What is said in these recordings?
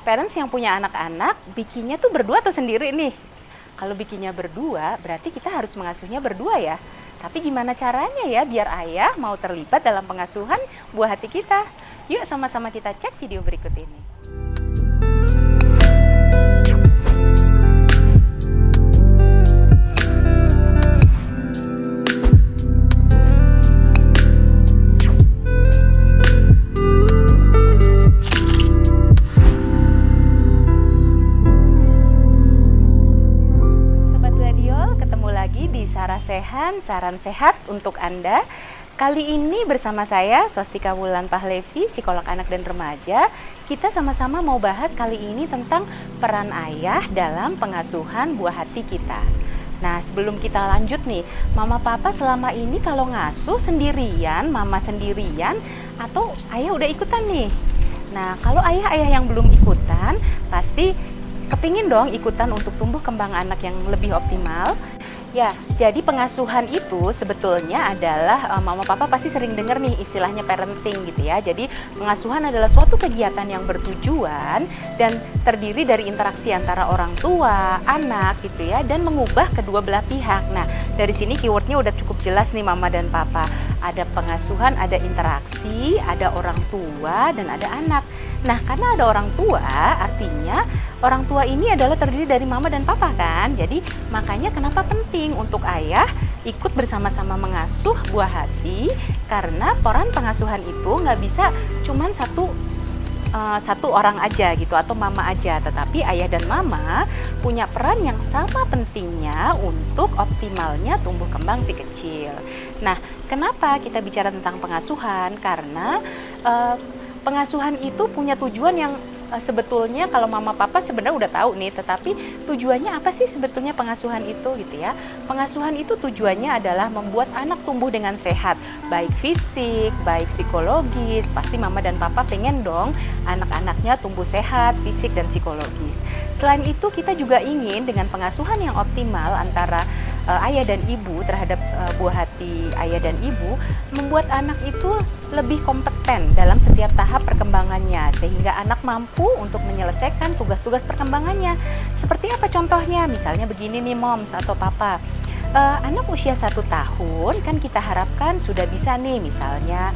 Parents yang punya anak-anak bikinnya tuh berdua atau sendiri nih? Kalau bikinnya berdua, berarti kita harus mengasuhnya berdua ya. Tapi gimana caranya ya biar ayah mau terlibat dalam pengasuhan buah hati kita? Yuk sama-sama kita cek video berikut ini. Saran sehat untuk Anda. Kali ini bersama saya Swastika Wulan Pahlevi, psikolog anak dan remaja. Kita sama-sama mau bahas kali ini tentang peran ayah dalam pengasuhan buah hati kita. Nah, sebelum kita lanjut nih, mama papa selama ini kalau ngasuh sendirian, mama sendirian, atau ayah udah ikutan nih? Nah, kalau ayah-ayah yang belum ikutan, pasti kepingin dong ikutan untuk tumbuh kembang anak yang lebih optimal. Ya, jadi pengasuhan itu sebetulnya adalah mama papa pasti sering dengar nih istilahnya parenting gitu ya. Jadi pengasuhan adalah suatu kegiatan yang bertujuan dan terdiri dari interaksi antara orang tua, anak gitu ya, dan mengubah kedua belah pihak. Nah, dari sini keywordnya udah cukup jelas nih mama dan papa. Ada pengasuhan, ada interaksi, ada orang tua, dan ada anak. Nah, karena ada orang tua, artinya orang tua ini adalah terdiri dari mama dan papa kan. Jadi makanya kenapa penting untuk ayah ikut bersama-sama mengasuh buah hati, karena peran pengasuhan itu nggak bisa cuman satu orang aja gitu atau mama aja, tetapi ayah dan mama punya peran yang sama pentingnya untuk optimalnya tumbuh kembang si kecil. Nah, kenapa kita bicara tentang pengasuhan? Karena pengasuhan itu punya tujuan yang sebetulnya kalau mama papa sebenarnya udah tahu nih, tetapi tujuannya apa sih sebetulnya pengasuhan itu gitu ya. Pengasuhan itu tujuannya adalah membuat anak tumbuh dengan sehat, baik fisik, baik psikologis. Pasti mama dan papa pengen dong anak-anaknya tumbuh sehat, fisik dan psikologis. Selain itu kita juga ingin dengan pengasuhan yang optimal antara ayah dan ibu terhadap buah hati ayah dan ibu, membuat anak itu lebih kompeten dalam setiap tahap perkembangannya, sehingga anak mampu untuk menyelesaikan tugas-tugas perkembangannya. Seperti apa contohnya? Misalnya begini nih moms atau papa, anak usia 1 tahun kan kita harapkan sudah bisa nih misalnya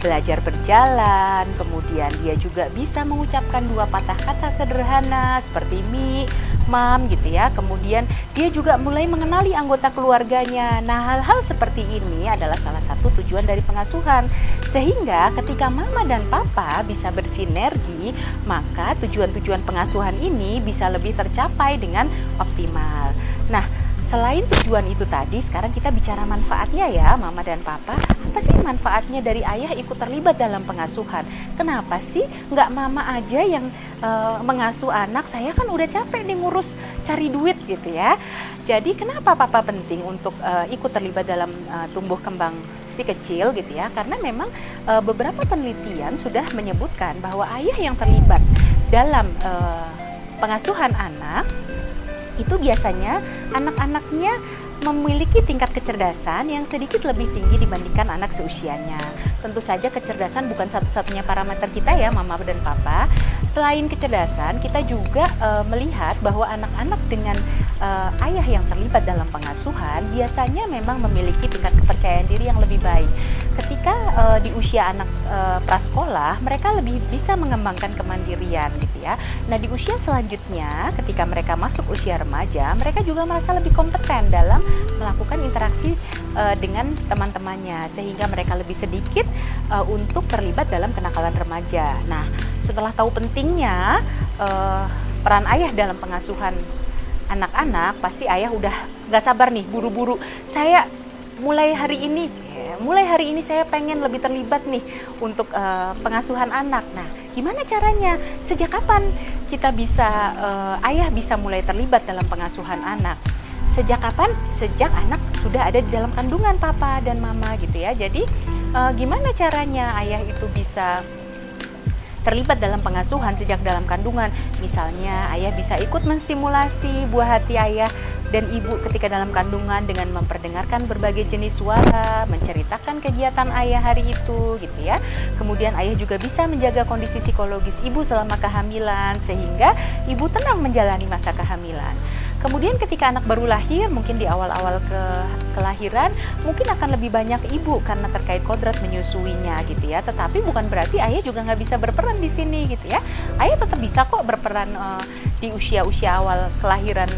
belajar berjalan, kemudian dia juga bisa mengucapkan 2 patah kata sederhana seperti mi, mam gitu ya. Kemudian dia juga mulai mengenali anggota keluarganya. Nah, hal-hal seperti ini adalah salah satu tujuan dari pengasuhan. Sehingga ketika mama dan papa bisa bersinergi, maka tujuan-tujuan pengasuhan ini bisa lebih tercapai dengan optimal. Nah, selain tujuan itu tadi, sekarang kita bicara manfaatnya ya, mama dan papa. Apa sih manfaatnya dari ayah ikut terlibat dalam pengasuhan? Kenapa sih nggak mama aja yang mengasuh anak? Saya kan udah capek nih ngurus cari duit gitu ya. Jadi kenapa papa penting untuk ikut terlibat dalam tumbuh kembang si kecil gitu ya? Karena memang beberapa penelitian sudah menyebutkan bahwa ayah yang terlibat dalam pengasuhan anak itu biasanya anak-anaknya memiliki tingkat kecerdasan yang sedikit lebih tinggi dibandingkan anak seusianya. Tentu saja kecerdasan bukan satu-satunya parameter kita ya mama dan papa. Selain kecerdasan, kita juga melihat bahwa anak-anak dengan ayah yang terlibat dalam pengasuhan biasanya memang memiliki tingkat kepercayaan diri yang lebih baik. Ketika di usia anak prasekolah, mereka lebih bisa mengembangkan kemandirian gitu ya. Nah, di usia selanjutnya ketika mereka masuk usia remaja, mereka juga merasa lebih kompeten dalam melakukan interaksi dengan teman-temannya, sehingga mereka lebih sedikit untuk terlibat dalam kenakalan remaja. Nah, setelah tahu pentingnya peran ayah dalam pengasuhan anak-anak, pasti ayah udah gak sabar nih, buru-buru. Saya mulai hari ini saya pengen lebih terlibat nih untuk pengasuhan anak. Nah, gimana caranya? Sejak kapan kita bisa ayah bisa mulai terlibat dalam pengasuhan anak? Sejak kapan? Sejak anak sudah ada di dalam kandungan papa dan mama gitu ya. Jadi gimana caranya ayah itu bisa terlibat dalam pengasuhan sejak dalam kandungan? Misalnya ayah bisa ikut menstimulasi buah hati ayah dan ibu ketika dalam kandungan dengan memperdengarkan berbagai jenis suara, menceritakan kegiatan ayah hari itu gitu ya. Kemudian ayah juga bisa menjaga kondisi psikologis ibu selama kehamilan sehingga ibu tenang menjalani masa kehamilan. Kemudian ketika anak baru lahir, mungkin di awal-awal kelahiran, mungkin akan lebih banyak ibu karena terkait kodrat menyusuinya gitu ya. Tetapi bukan berarti ayah juga nggak bisa berperan di sini gitu ya. Ayah tetap bisa kok berperan di usia-usia awal kelahiran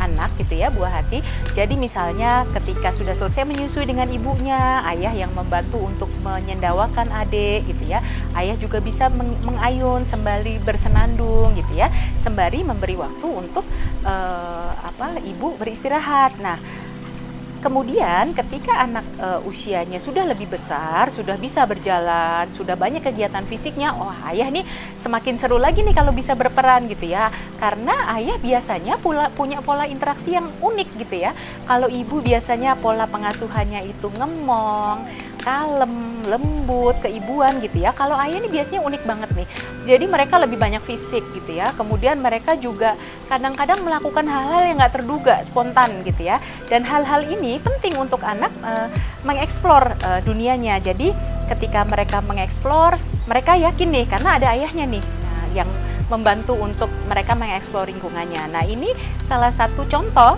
anak gitu ya, buah hati. Jadi misalnya ketika sudah selesai menyusui dengan ibunya, ayah yang membantu untuk menyendawakan adik gitu ya. Ayah juga bisa mengayun sembari bersenandung gitu ya, sembari memberi waktu untuk ibu beristirahat. Nah, kemudian ketika anak usianya sudah lebih besar, sudah bisa berjalan, sudah banyak kegiatan fisiknya, oh ayah nih semakin seru lagi nih kalau bisa berperan gitu ya. Karena ayah biasanya punya pola interaksi yang unik gitu ya. Kalau ibu biasanya pola pengasuhannya itu ngemong, kalem, lembut, keibuan gitu ya. Kalau ayah ini biasanya unik banget nih. Jadi mereka lebih banyak fisik gitu ya. Kemudian mereka juga kadang-kadang melakukan hal-hal yang nggak terduga, spontan gitu ya. Dan hal-hal ini penting untuk anak mengeksplor dunianya. Jadi ketika mereka mengeksplor, mereka yakin nih karena ada ayahnya nih yang membantu untuk mereka mengeksplor lingkungannya. Nah, ini salah satu contoh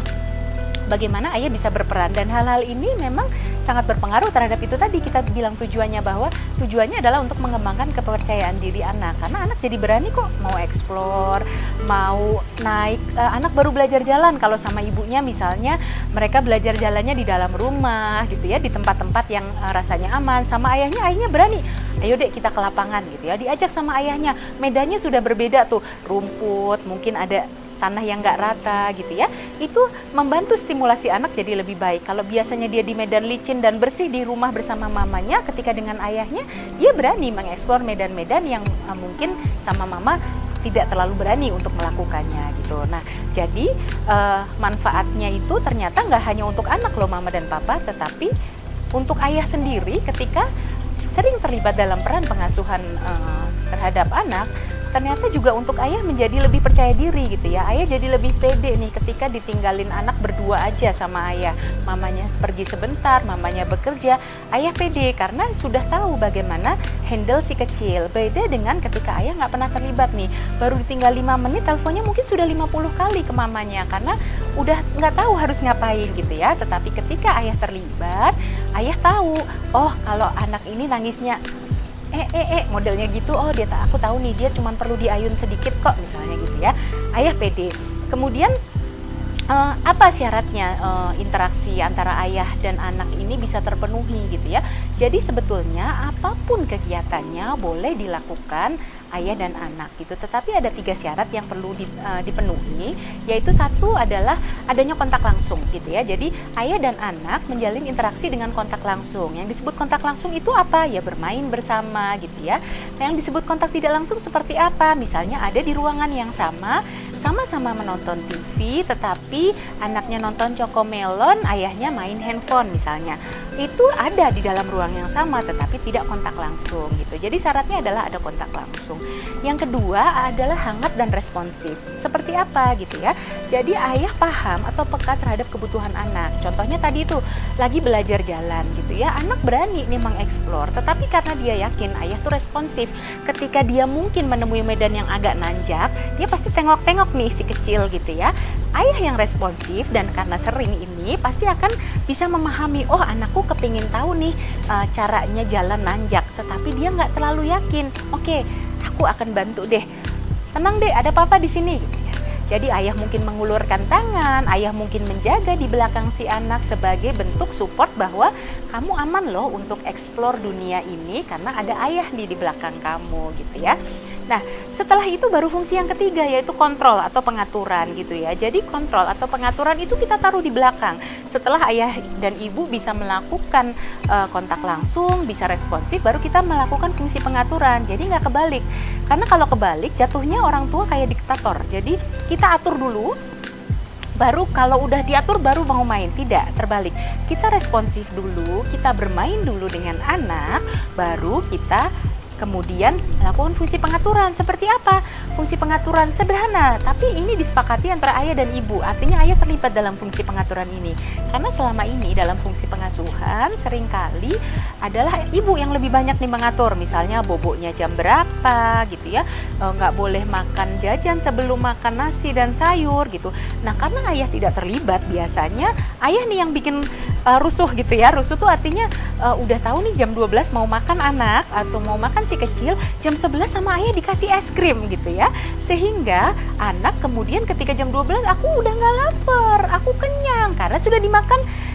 bagaimana ayah bisa berperan, dan hal-hal ini memang sangat berpengaruh terhadap itu tadi kita bilang tujuannya, bahwa tujuannya adalah untuk mengembangkan kepercayaan diri anak, karena anak jadi berani kok mau eksplor, mau naik. Anak baru belajar jalan kalau sama ibunya misalnya, mereka belajar jalannya di dalam rumah gitu ya, di tempat-tempat yang rasanya aman. Sama ayahnya berani, ayo dek kita ke lapangan gitu ya, diajak sama ayahnya. Medannya sudah berbeda tuh, rumput, mungkin ada tanah yang nggak rata gitu ya, itu membantu stimulasi anak jadi lebih baik. Kalau biasanya dia di medan licin dan bersih di rumah bersama mamanya, ketika dengan ayahnya dia berani mengeksplor medan-medan yang mungkin sama mama tidak terlalu berani untuk melakukannya gitu. Nah, jadi manfaatnya itu ternyata nggak hanya untuk anak loh mama dan papa, tetapi untuk ayah sendiri ketika sering terlibat dalam peran pengasuhan terhadap anak, ternyata juga untuk ayah menjadi lebih percaya diri gitu ya. Ayah jadi lebih pede nih ketika ditinggalin anak berdua aja sama ayah. Mamanya pergi sebentar, mamanya bekerja, ayah pede karena sudah tahu bagaimana handle si kecil. Beda dengan ketika ayah nggak pernah terlibat nih, baru ditinggal 5 menit teleponnya mungkin sudah 50 kali ke mamanya karena udah nggak tahu harus ngapain gitu ya. Tetapi ketika ayah terlibat, ayah tahu, oh kalau anak ini nangisnya modelnya gitu, oh aku tahu nih dia cuma perlu diayun sedikit kok misalnya gitu ya. Ayah pede. Kemudian apa syaratnya interaksi antara ayah dan anak ini bisa terpenuhi gitu ya. Jadi sebetulnya apapun kegiatannya boleh dilakukan ayah dan anak gitu, tetapi ada 3 syarat yang perlu dipenuhi, yaitu satu adalah adanya kontak langsung gitu ya. Jadi ayah dan anak menjalin interaksi dengan kontak langsung. Yang disebut kontak langsung itu apa? Ya bermain bersama gitu ya. Nah, yang disebut kontak tidak langsung seperti apa? Misalnya ada di ruangan yang sama-sama menonton TV, tetapi anaknya nonton Cocomelon, ayahnya main handphone misalnya. Itu ada di dalam ruang yang sama tetapi tidak kontak langsung gitu. Jadi syaratnya adalah ada kontak langsung. Yang kedua adalah hangat dan responsif. Seperti apa gitu ya. Jadi ayah paham atau peka terhadap kebutuhan anak. Contohnya tadi itu lagi belajar jalan gitu ya. Anak berani nih mengeksplor, tetapi karena dia yakin ayah tuh responsif. Ketika dia mungkin menemui medan yang agak nanjak, dia pasti tengok-tengok nih si kecil gitu ya. Ayah yang responsif dan karena sering ini pasti akan bisa memahami, oh anakku kepingin tahu nih caranya jalan nanjak, tetapi dia nggak terlalu yakin. Oke, aku akan bantu deh. Tenang deh, ada papa di sini. Gitu ya. Jadi ayah mungkin mengulurkan tangan, ayah mungkin menjaga di belakang si anak sebagai bentuk support bahwa kamu aman loh untuk eksplor dunia ini karena ada ayah di belakang kamu gitu ya. Nah, setelah itu baru fungsi yang ketiga, yaitu kontrol atau pengaturan gitu ya. Jadi kontrol atau pengaturan itu kita taruh di belakang. Setelah ayah dan ibu bisa melakukan kontak langsung, bisa responsif, baru kita melakukan fungsi pengaturan. Jadi nggak kebalik. Karena kalau kebalik, jatuhnya orang tua kayak diktator. Jadi kita atur dulu, baru kalau udah diatur baru mau main. Tidak, terbalik. Kita responsif dulu, kita bermain dulu dengan anak, baru kita Kemudian melakukan fungsi pengaturan. Seperti apa? Fungsi pengaturan sederhana, tapi ini disepakati antara ayah dan ibu. Artinya ayah terlibat dalam fungsi pengaturan ini. Karena selama ini dalam fungsi pengasuhan seringkali adalah ibu yang lebih banyak nih mengatur. Misalnya boboknya jam berapa gitu ya, nggak boleh makan jajan sebelum makan nasi dan sayur gitu. Nah, karena ayah tidak terlibat, biasanya ayah nih yang bikin rusuh gitu ya. Rusuh tuh artinya udah tahu nih jam 12 mau makan anak atau mau makan si kecil, jam 11 sama ayah dikasih es krim gitu ya. Sehingga anak kemudian ketika jam 12 aku udah nggak lapar, aku kenyang karena sudah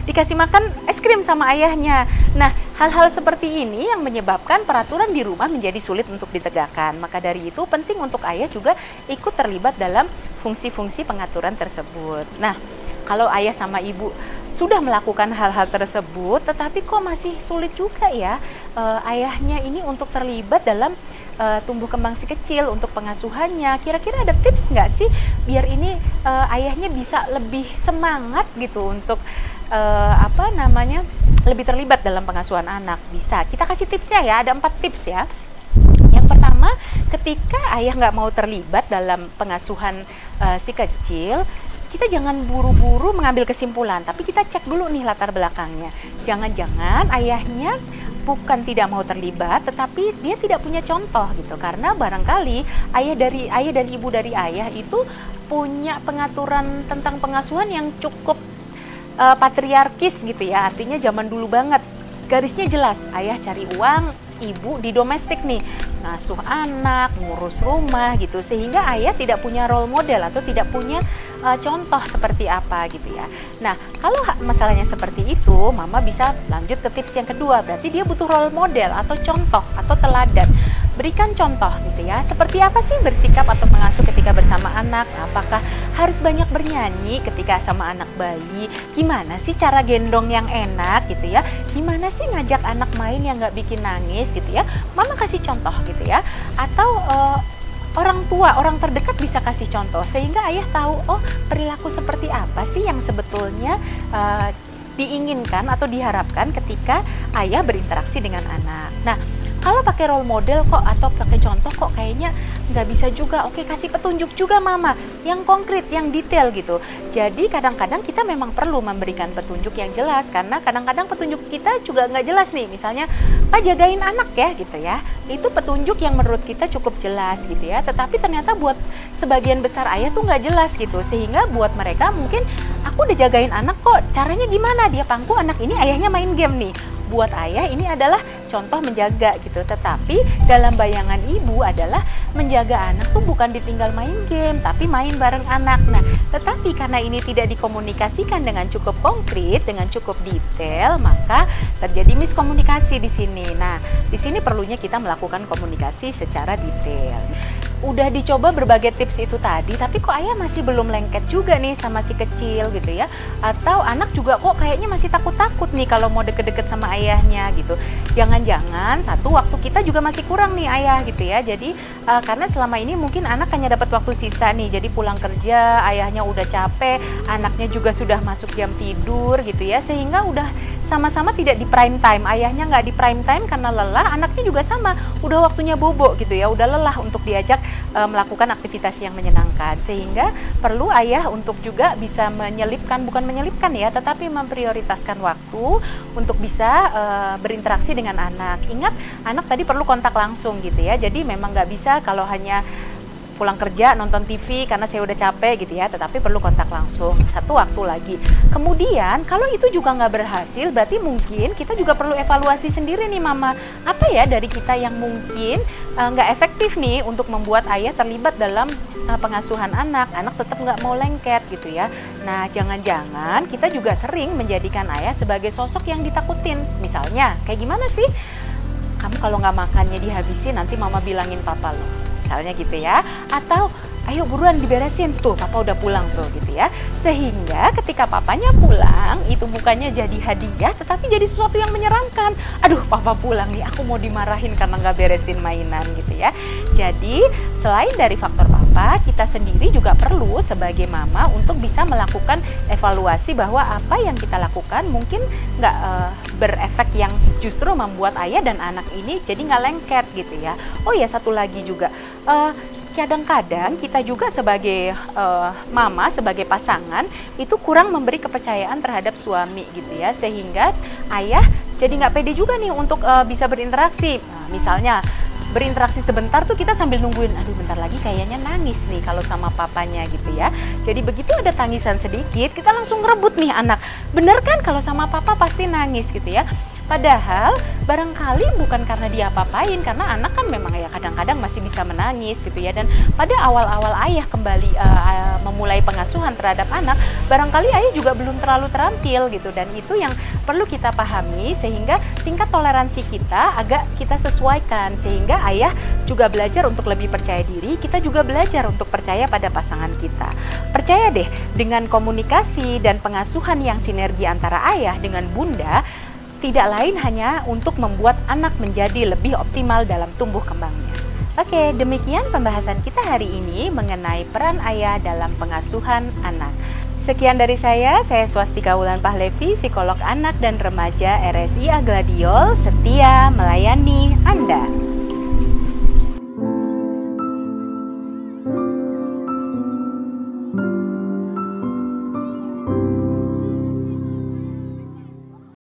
dikasih makan es krim sama ayahnya. Nah, hal-hal seperti ini yang menyebabkan peraturan di rumah menjadi sulit untuk ditegakkan. Maka dari itu penting untuk ayah juga ikut terlibat dalam fungsi-fungsi pengaturan tersebut. Nah, kalau ayah sama ibu sudah melakukan hal-hal tersebut, tetapi kok masih sulit juga ya ayahnya ini untuk terlibat dalam tumbuh kembang si kecil, untuk pengasuhannya. Kira-kira ada tips nggak sih biar ini ayahnya bisa lebih semangat gitu untuk lebih terlibat dalam pengasuhan anak? Bisa, kita kasih tipsnya ya, ada 4 tips ya. Yang pertama, ketika ayah nggak mau terlibat dalam pengasuhan si kecil, kita jangan buru-buru mengambil kesimpulan, tapi kita cek dulu nih latar belakangnya. Jangan-jangan ayahnya bukan tidak mau terlibat, tetapi dia tidak punya contoh gitu. Karena barangkali ayah dan ibu dari ayah itu punya pengaturan tentang pengasuhan yang cukup patriarkis gitu ya. Artinya zaman dulu banget. Garisnya jelas, ayah cari uang, ibu di domestik nih, ngasuh anak, ngurus rumah gitu. Sehingga ayah tidak punya role model atau tidak punya contoh seperti apa gitu ya. Nah, kalau masalahnya seperti itu, mama bisa lanjut ke tips yang kedua. Berarti dia butuh role model atau contoh atau teladan. Berikan contoh gitu ya. Seperti apa sih bersikap atau mengasuh ketika bersama anak? Apakah harus banyak bernyanyi ketika sama anak bayi? Gimana sih cara gendong yang enak gitu ya? Gimana sih ngajak anak main yang nggak bikin nangis gitu ya? Mama kasih contoh gitu ya. Atau orang tua, orang terdekat bisa kasih contoh sehingga ayah tahu, oh perilaku seperti apa sih yang sebetulnya diinginkan atau diharapkan ketika ayah berinteraksi dengan anak. Nah, kalau pakai role model kok atau pakai contoh kok kayaknya nggak bisa juga. Oke, kasih petunjuk juga mama yang konkret, yang detail gitu. Jadi kadang-kadang kita memang perlu memberikan petunjuk yang jelas karena kadang-kadang petunjuk kita juga nggak jelas nih. Misalnya, Pak jagain anak ya gitu ya. Itu petunjuk yang menurut kita cukup jelas gitu ya. Tetapi ternyata buat sebagian besar ayah tuh nggak jelas gitu. Sehingga buat mereka mungkin aku udah jagain anak kok. Caranya gimana? Dia pangku anak ini ayahnya main game nih. Buat ayah ini adalah contoh menjaga gitu. Tetapi dalam bayangan ibu adalah menjaga anak tuh bukan ditinggal main game, tapi main bareng anak. Nah, tetapi karena ini tidak dikomunikasikan dengan cukup konkret, dengan cukup detail, maka terjadi miskomunikasi di sini. Nah, di sini perlunya kita melakukan komunikasi secara detail. Udah dicoba berbagai tips itu tadi, tapi kok ayah masih belum lengket juga nih sama si kecil gitu ya. Atau anak juga kok kayaknya masih takut-takut nih kalau mau deket-deket sama ayahnya gitu. Jangan-jangan satu waktu kita juga masih kurang nih ayah gitu ya. Jadi karena selama ini mungkin anak hanya dapat waktu sisa nih. Jadi pulang kerja, ayahnya udah capek, anaknya juga sudah masuk jam tidur gitu ya. Sehingga udah sama-sama tidak di prime time. Ayahnya nggak di prime time karena lelah, anaknya juga sama, udah waktunya bobo gitu ya, udah lelah untuk diajak melakukan aktivitas yang menyenangkan. Sehingga perlu ayah untuk juga bisa menyelipkan, bukan menyelipkan ya, tetapi memprioritaskan waktu untuk bisa berinteraksi dengan anak. Ingat, anak tadi perlu kontak langsung gitu ya, jadi memang nggak bisa kalau hanya pulang kerja nonton TV karena saya udah capek gitu ya, tetapi perlu kontak langsung satu waktu lagi. Kemudian kalau itu juga nggak berhasil, berarti mungkin kita juga perlu evaluasi sendiri nih mama, apa ya dari kita yang mungkin nggak efektif nih untuk membuat ayah terlibat dalam pengasuhan anak tetap nggak mau lengket gitu ya. Nah, jangan-jangan kita juga sering menjadikan ayah sebagai sosok yang ditakutin. Misalnya kayak gimana sih, kamu kalau nggak makannya dihabisin nanti mama bilangin papa loh, misalnya gitu ya. Atau ayo buruan diberesin, tuh papa udah pulang tuh gitu ya. Sehingga ketika papanya pulang itu bukannya jadi hadiah, tetapi jadi sesuatu yang menyeramkan. Aduh, papa pulang nih, aku mau dimarahin karena nggak beresin mainan gitu ya. Jadi, selain dari faktor papa, kita sendiri juga perlu sebagai mama untuk bisa melakukan evaluasi bahwa apa yang kita lakukan mungkin nggak berefek yang justru membuat ayah dan anak ini jadi nggak lengket gitu ya. Oh ya, satu lagi juga, kadang-kadang kita juga sebagai mama, sebagai pasangan itu kurang memberi kepercayaan terhadap suami gitu ya, sehingga ayah jadi nggak pede juga nih untuk bisa berinteraksi. Nah, misalnya berinteraksi sebentar tuh kita sambil nungguin, aduh bentar lagi kayaknya nangis nih kalau sama papanya gitu ya. Jadi begitu ada tangisan sedikit, kita langsung ngerebut nih anak. Bener kan kalau sama papa pasti nangis gitu ya. Padahal barangkali bukan karena dia apa-apain, karena anak kan memang ya kadang-kadang masih bisa menangis gitu ya. Dan pada awal-awal ayah kembali memulai pengasuhan terhadap anak, barangkali ayah juga belum terlalu terampil gitu. Dan itu yang perlu kita pahami, sehingga tingkat toleransi kita agak kita sesuaikan, sehingga ayah juga belajar untuk lebih percaya diri, kita juga belajar untuk percaya pada pasangan kita. Percaya deh, dengan komunikasi dan pengasuhan yang sinergi antara ayah dengan bunda, tidak lain hanya untuk membuat anak menjadi lebih optimal dalam tumbuh kembangnya. Oke, demikian pembahasan kita hari ini mengenai peran ayah dalam pengasuhan anak. Sekian dari saya Swastika Wulan Pahlevi, psikolog anak dan remaja RSI Agladiol, setia melayani Anda.